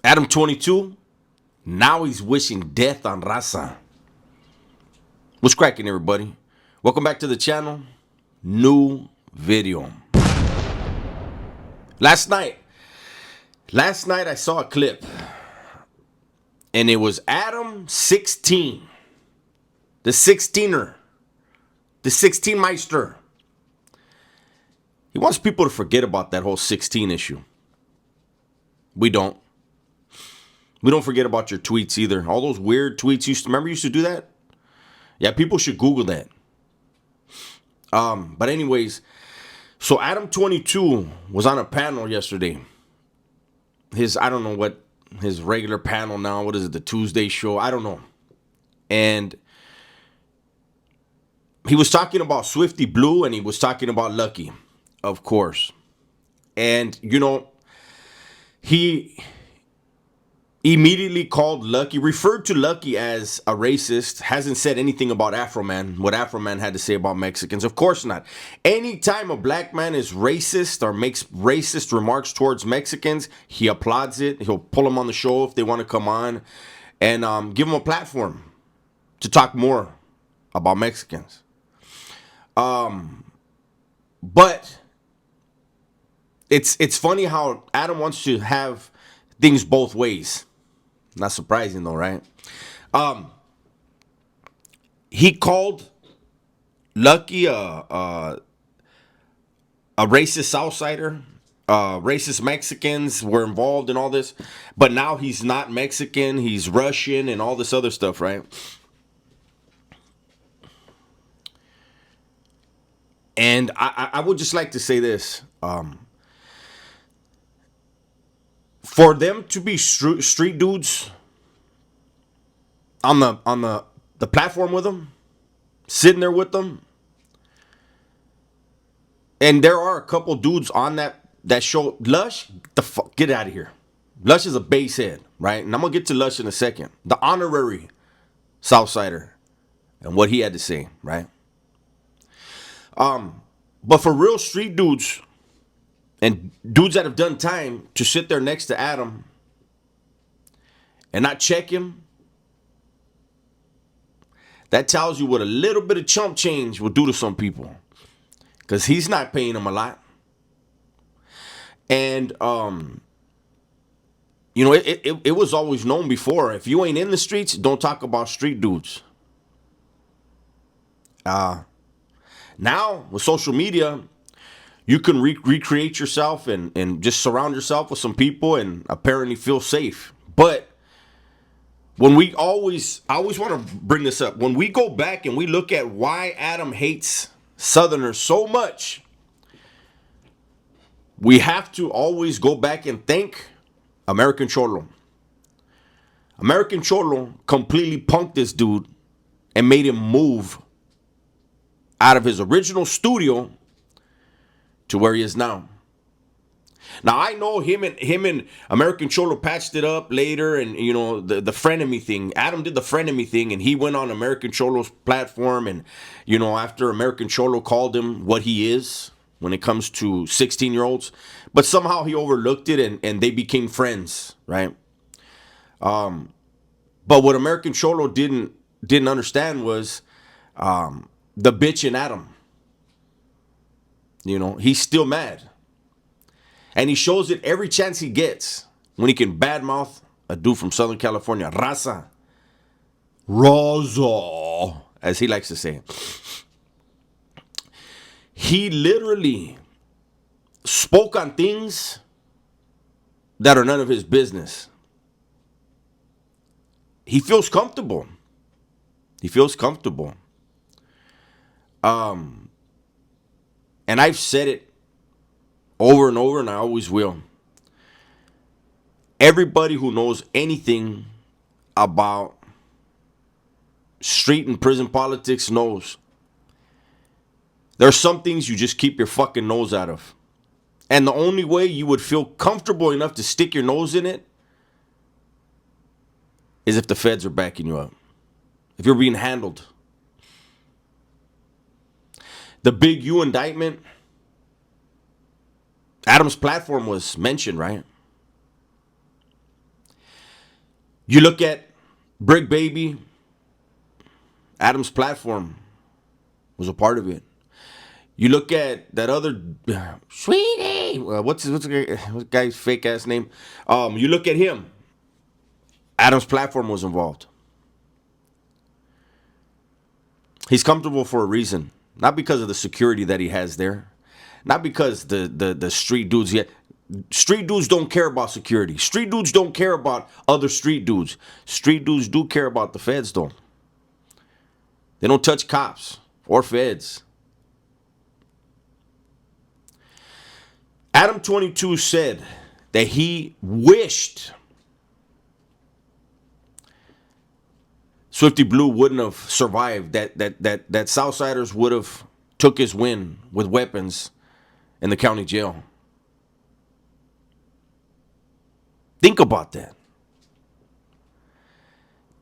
Adam 22, now he's wishing death on Raza. What's cracking, everybody? Welcome back to the channel. New video. Last night I saw a clip, and it was Adam 16, the 16er, the 16 Meister. He wants people to forget about that whole 16 issue. We don't. We don't forget about your tweets either. All those weird tweets you used to do that? Yeah, people should Google that. But anyways, so Adam 22 was on a panel yesterday. I don't know what his regular panel now, what is it, the Tuesday show? I don't know. And he was talking about Swifty Blue, and he was talking about Lucky, of course. And, you know, he immediately called Lucky, referred to Lucky as a racist, hasn't said anything about Afro Man, what Afro Man had to say about Mexicans. Of course not. Anytime a black man is racist or makes racist remarks towards Mexicans, he applauds it. He'll pull them on the show if they want to come on and give them a platform to talk more about Mexicans. But it's funny how Adam wants to have things both ways. Not surprising though, right? He called Lucky a racist outsider. Racist Mexicans were involved in all this, but now he's not Mexican, he's Russian and all this other stuff, right? And I would just like to say this. For them to be street dudes on the platform with them, sitting there with them, and there are a couple dudes on that show. Lush, get out of here. Lush is a basehead, right? And I'm gonna get to Lush in a second. The honorary Southsider and what he had to say, right? But for real street dudes and dudes that have done time to sit there next to Adam and not check him, that tells you what a little bit of chump change will do to some people. Because he's not paying them a lot. And, you know, it was always known before. If you ain't in the streets, don't talk about street dudes. Now, with social media, you can recreate yourself and just surround yourself with some people and apparently feel safe. But when I always want to bring this up. When we go back and we look at why Adam hates Southerners so much, we have to always go back and thank American Cholo. American Cholo completely punked this dude and made him move out of his original studio to where he is now. Now I know him and American Cholo patched it up later, and you know the frenemy thing. Adam did the frenemy thing, and he went on American Cholo's platform, and you know after American Cholo called him what he is when it comes to 16-year-olds, but somehow he overlooked it, and they became friends, right? But what American Cholo didn't understand was the bitch in Adam. You know, he's still mad. And he shows it every chance he gets when he can badmouth a dude from Southern California. Raza, as he likes to say. He literally spoke on things that are none of his business. He feels comfortable. He feels comfortable. And I've said it over and over, and I always will. Everybody who knows anything about street and prison politics knows there's some things you just keep your fucking nose out of. And the only way you would feel comfortable enough to stick your nose in it is if the feds are backing you up. If you're being handled. The Big U indictment, Adam's platform was mentioned, right? You look at Brick Baby, Adam's platform was a part of it. You look at that other Sweetie. What's the guy's fake ass name? You look at him. Adam's platform was involved. He's comfortable for a reason, not because of the security that he has there, not because the street dudes yet. Street dudes don't care about security. Street dudes don't care about other street dudes. Street dudes do care about the feds, though. They don't touch cops or feds. Adam 22 said that he wished Swifty Blue wouldn't have survived, that Southsiders would have took his win with weapons in the county jail. Think about that.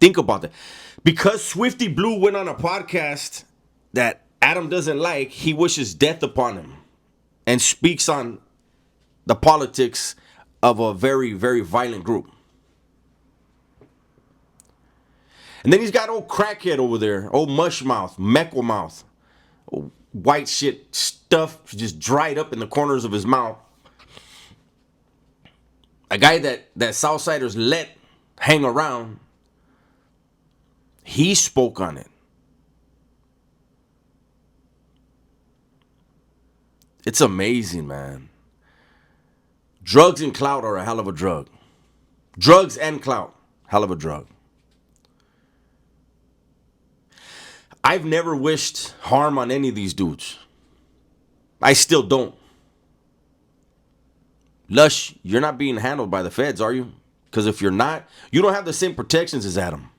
Think about that. Because Swifty Blue went on a podcast that Adam doesn't like, he wishes death upon him and speaks on the politics of a very, very violent group. And then he's got old crackhead over there, old mush mouth, meckle mouth, white shit stuff just dried up in the corners of his mouth. A guy that Southsiders let hang around, he spoke on it. It's amazing, man. Drugs and clout are a hell of a drug. Drugs and clout, hell of a drug. I've never wished harm on any of these dudes. I still don't. Lush, you're not being handled by the feds, are you? Because if you're not, you don't have the same protections as Adam.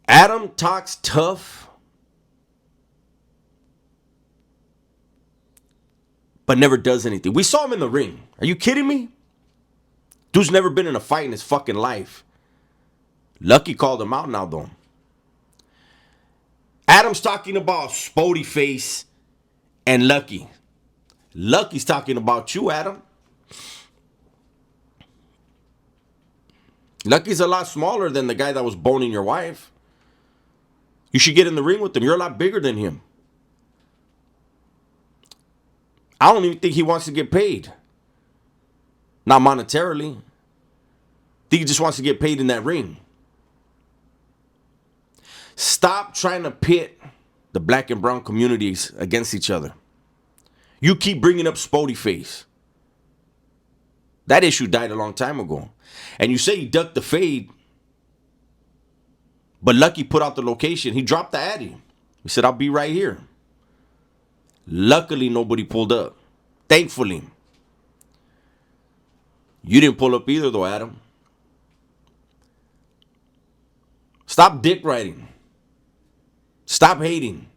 Adam talks tough, but never does anything. We saw him in the ring. Are you kidding me? Dude's never been in a fight in his fucking life. Lucky called him out now, though. Adam's talking about Spody Face and Lucky. Lucky's talking about you, Adam. Lucky's a lot smaller than the guy that was boning your wife. You should get in the ring with him. You're a lot bigger than him. I don't even think he wants to get paid. Not monetarily. I think he just wants to get paid in that ring. Stop trying to pit the black and brown communities against each other. You keep bringing up Spody Face. That issue died a long time ago. And you say he ducked the fade, but Lucky put out the location. He dropped the addy. He said, I'll be right here. Luckily, nobody pulled up. Thankfully. You didn't pull up either, though, Adam. Stop dick riding. Stop hating.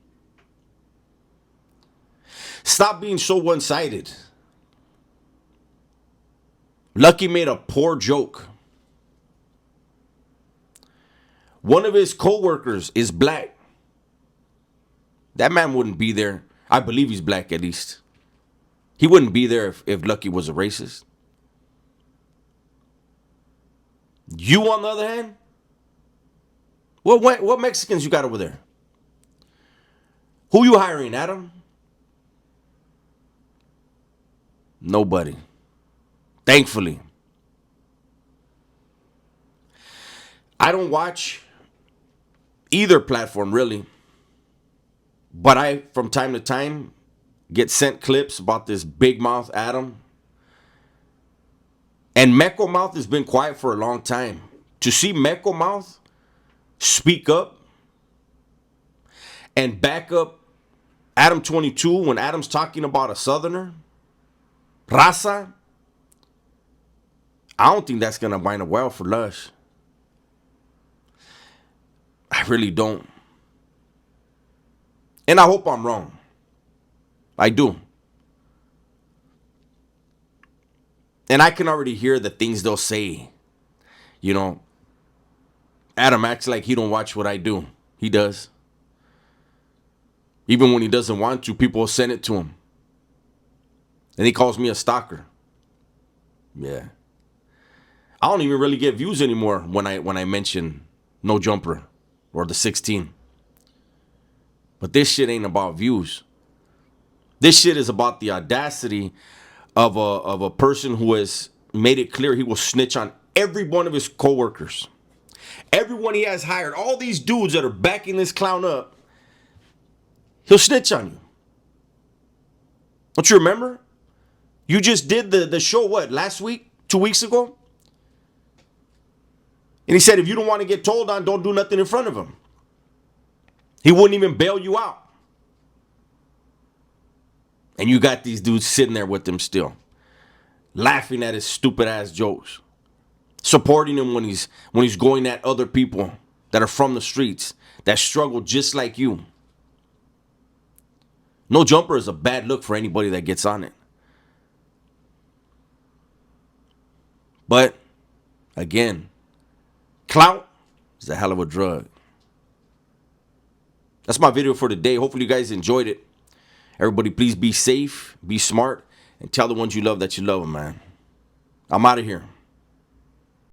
Stop being so one-sided. Lucky made a poor joke. One of his co-workers is black. That man wouldn't be there. I believe he's black, at least. He wouldn't be there if Lucky was a racist. You, on the other hand, what Mexicans you got over there? Who you hiring, Adam? Nobody. Thankfully. I don't watch either platform, really. But I, from time to time, get sent clips about this big mouth Adam. And Mecco Mouth has been quiet for a long time. To see Mecco Mouth speak up and back up Adam 22 when Adam's talking about a Southerner, Raza, I don't think that's going to wind up well for Lush. I really don't. And I hope I'm wrong. I do. And I can already hear the things they'll say. You know, Adam acts like he don't watch what I do. He does. Even when he doesn't want to, people will send it to him. And he calls me a stalker. Yeah. I don't even really get views anymore when I mention No Jumper or the 16. But this shit ain't about views. This shit is about the audacity of a person who has made it clear he will snitch on every one of his coworkers. Everyone he has hired, all these dudes that are backing this clown up, he'll snitch on you. Don't you remember? You just did the show, what, last week? 2 weeks ago? And he said, if you don't want to get told on, don't do nothing in front of him. He wouldn't even bail you out. And you got these dudes sitting there with him still, laughing at his stupid ass jokes, supporting him when he's going at other people that are from the streets, that struggle just like you. No Jumper is a bad look for anybody that gets on it. But, again, clout is a hell of a drug. That's my video for today. Hopefully you guys enjoyed it. Everybody, please be safe, be smart, and tell the ones you love that you love them, man. I'm out of here.